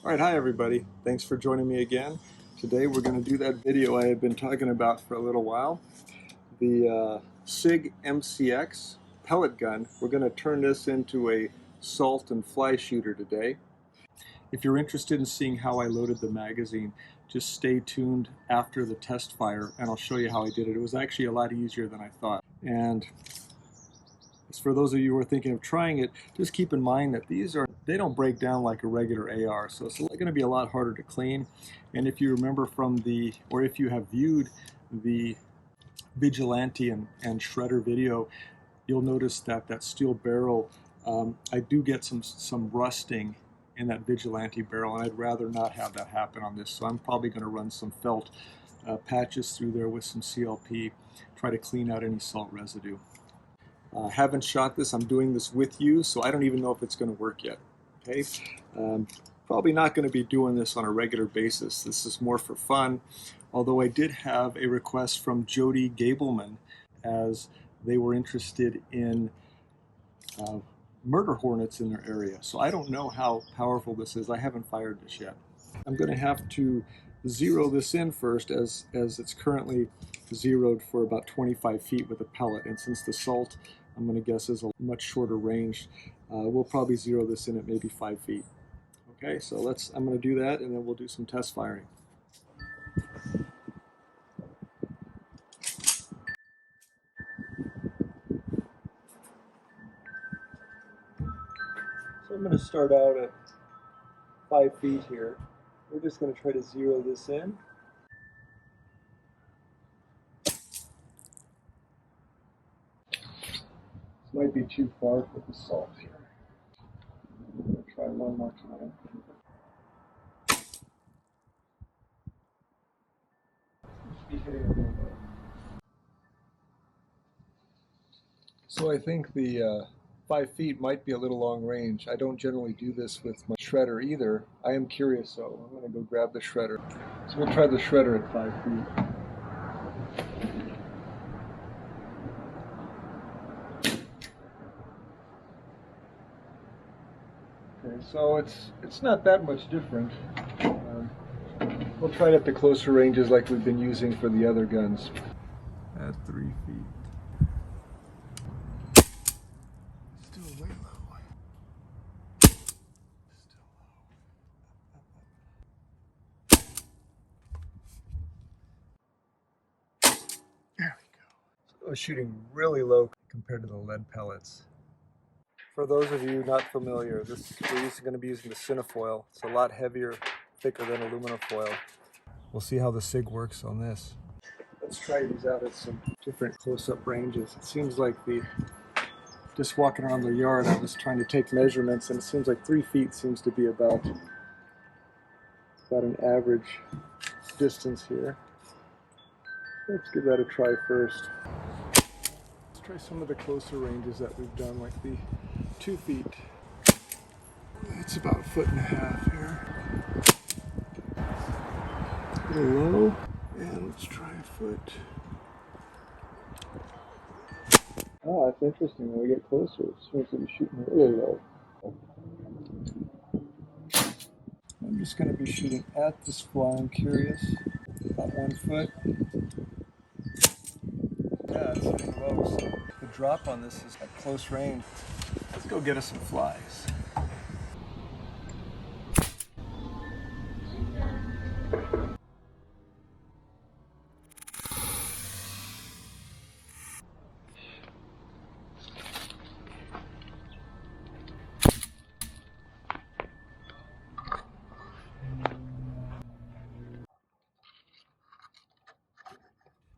Alright, hi everybody. Thanks for joining me again. Today we're going to do that video I have been talking about for a little while. The SIG MCX pellet gun. We're going to turn this into a salt and fly shooter today. If you're interested in seeing how I loaded the magazine, just stay tuned after the test fire and I'll show you how I did it. It was actually a lot easier than I thought. And for those of you who are thinking of trying it, just keep in mind that they don't break down like a regular AR, so it's going to be a lot harder to clean. And if you remember or if you have viewed the Vigilante and Shredder video, you'll notice that that steel barrel, I do get some rusting in that Vigilante barrel, and I'd rather not have that happen on this. So I'm probably going to run some felt patches through there with some CLP, try to clean out any salt residue. Haven't shot this. I'm doing this with you, so I don't even know if it's going to work yet. Okay, probably not going to be doing this on a regular basis. This is more for fun, although I did have a request from Jody Gableman, as they were interested in murder hornets in their area. So I don't know how powerful this is. I haven't fired this yet. I'm going to have to zero this in first, as it's currently zeroed for about 25 feet with a pellet, and since the salt, I'm going to guess, is a much shorter range, we'll probably zero this in at maybe 5 feet. Okay, so I'm going to do that, and then we'll do some test firing. So I'm going to start out at 5 feet here. We're just going to try to zero this in. This might be too far for the salt here. I'm going to try one more time. So I think the 5 feet might be a little long range. I don't generally do this with my shredder either. I am curious, so I'm going to go grab the shredder. So we'll try the shredder at 5 feet. Okay, so it's not that much different. We'll try it at the closer ranges like we've been using for the other guns. At 3 feet. Still way low. Still low. There we go. So I was shooting really low compared to the lead pellets. For those of you not familiar, we're going to be using the Cinefoil. It's a lot heavier, thicker than aluminum foil. We'll see how the SIG works on this. Let's try these out at some different close-up ranges. It seems like just walking around the yard, I was trying to take measurements, and it seems like 3 feet seems to be about an average distance here. Let's give that a try first. Let's try some of the closer ranges that we've done, like the 2 feet. It's about 1.5 feet here. A little low, and let's try a foot. Oh, that's interesting. When we get closer, it seems to be shooting really low. I'm just going to be shooting at this fly. I'm curious. About 1 foot. Yeah, it's hitting low, so the drop on this is at close range. Let's go get us some flies.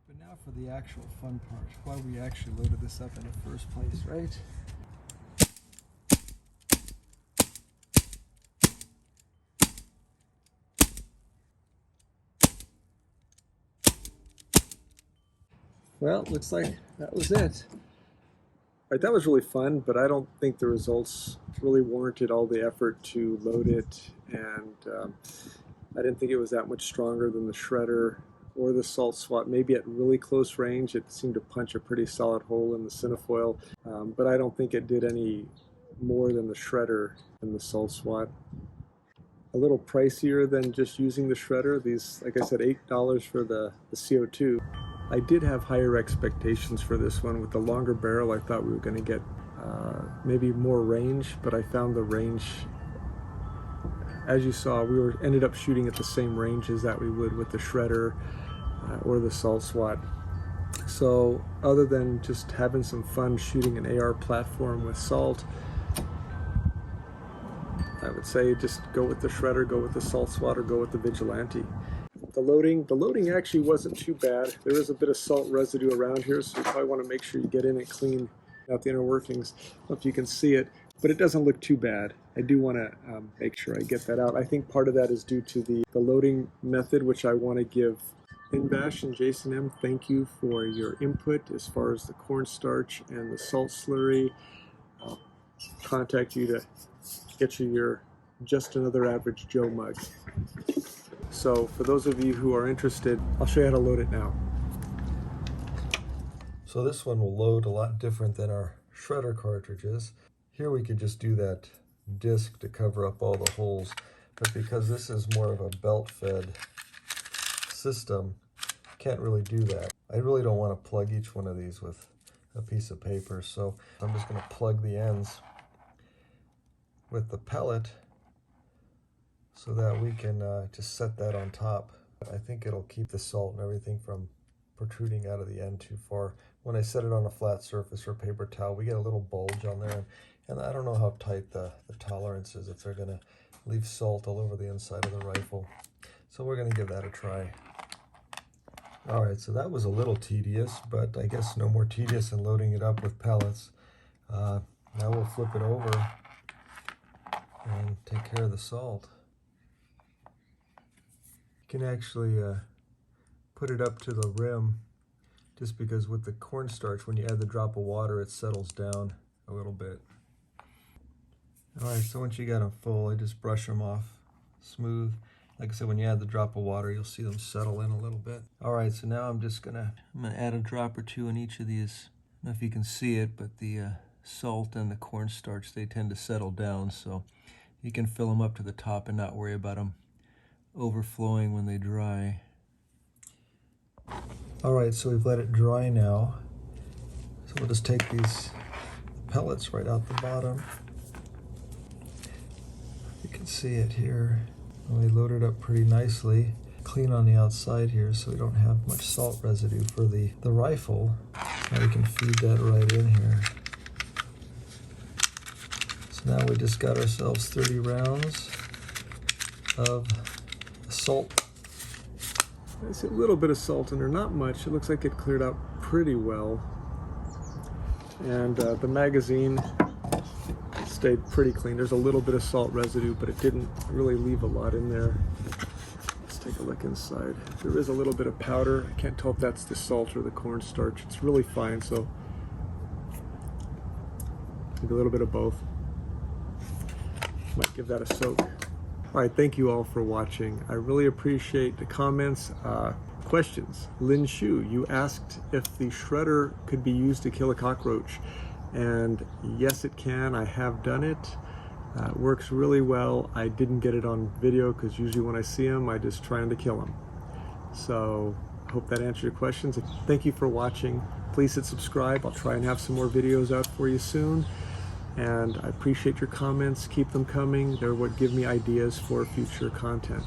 But now for the actual fun part, why we actually loaded this up in the first place, right? Well, looks like that was it. Right, that was really fun, but I don't think the results really warranted all the effort to load it, and I didn't think it was that much stronger than the shredder or the salt swat. Maybe at really close range it seemed to punch a pretty solid hole in the Cinefoil, but I don't think it did any more than the shredder and the salt swat. a little pricier than just using the shredder. These, like I said, $8 for the CO2. I did have higher expectations for this one. With the longer barrel, I thought we were going to get maybe more range, but I found the range, as you saw, we ended up shooting at the same range as that we would with the shredder or the salt swat. So other than just having some fun shooting an AR platform with salt, I would say just go with the shredder, go with the salt swat, or go with the Vigilante. The loading actually wasn't too bad. There is a bit of salt residue around here, so you probably want to make sure you get in and clean out the inner workings. I don't know if you can see it, but it doesn't look too bad. I do want to make sure I get that out. I think part of that is due to the loading method, which I want to give Inbash and Jason M. thank you for your input as far as the cornstarch and the salt slurry. I'll contact you to get you your Just Another Average Joe mug. So for those of you who are interested, I'll show you how to load it now. So this one will load a lot different than our shredder cartridges. Here we could just do that disc to cover up all the holes, but because this is more of a belt-fed system, can't really do that. I really don't want to plug each one of these with a piece of paper, so I'm just going to plug the ends with the pellet so that we can just set that on top. I think it'll keep the salt and everything from protruding out of the end too far. When I set it on a flat surface or paper towel, we get a little bulge on there, and I don't know how tight the tolerance is if they're going to leave salt all over the inside of the rifle. So we're going to give that a try. All right, so that was a little tedious, but I guess no more tedious than loading it up with pellets. Now we'll flip it over and take care of the salt. You can actually put it up to the rim, just because with the cornstarch, when you add the drop of water, it settles down a little bit. All right, so once you got them full, I just brush them off smooth. Like I said, when you add the drop of water, you'll see them settle in a little bit. All right, so now I'm gonna add a drop or two in each of these. I don't know if you can see it, but the salt and the cornstarch, they tend to settle down, so you can fill them up to the top and not worry about them overflowing when they dry. All right, so we've let it dry now. So we'll just take these pellets right out the bottom. You can see it here. And we load it up pretty nicely. Clean on the outside here so we don't have much salt residue for the rifle. Now we can feed that right in here. So now we just got ourselves 30 rounds of salt. There's a little bit of salt in there, not much. It looks like it cleared out pretty well. And the magazine stayed pretty clean. There's a little bit of salt residue, but it didn't really leave a lot in there. Let's take a look inside. There is a little bit of powder. I can't tell if that's the salt or the cornstarch. It's really fine, so maybe a little bit of both. Might give that a soak. All right, thank you all for watching. I really appreciate the comments. Questions. Lin Shu, you asked if the shredder could be used to kill a cockroach. And yes, it can. I have done it. It works really well. I didn't get it on video because usually when I see them, I just trying to kill them. So I hope that answered your questions. Thank you for watching. Please hit subscribe. I'll try and have some more videos out for you soon. And I appreciate your comments. Keep them coming. They're what give me ideas for future content.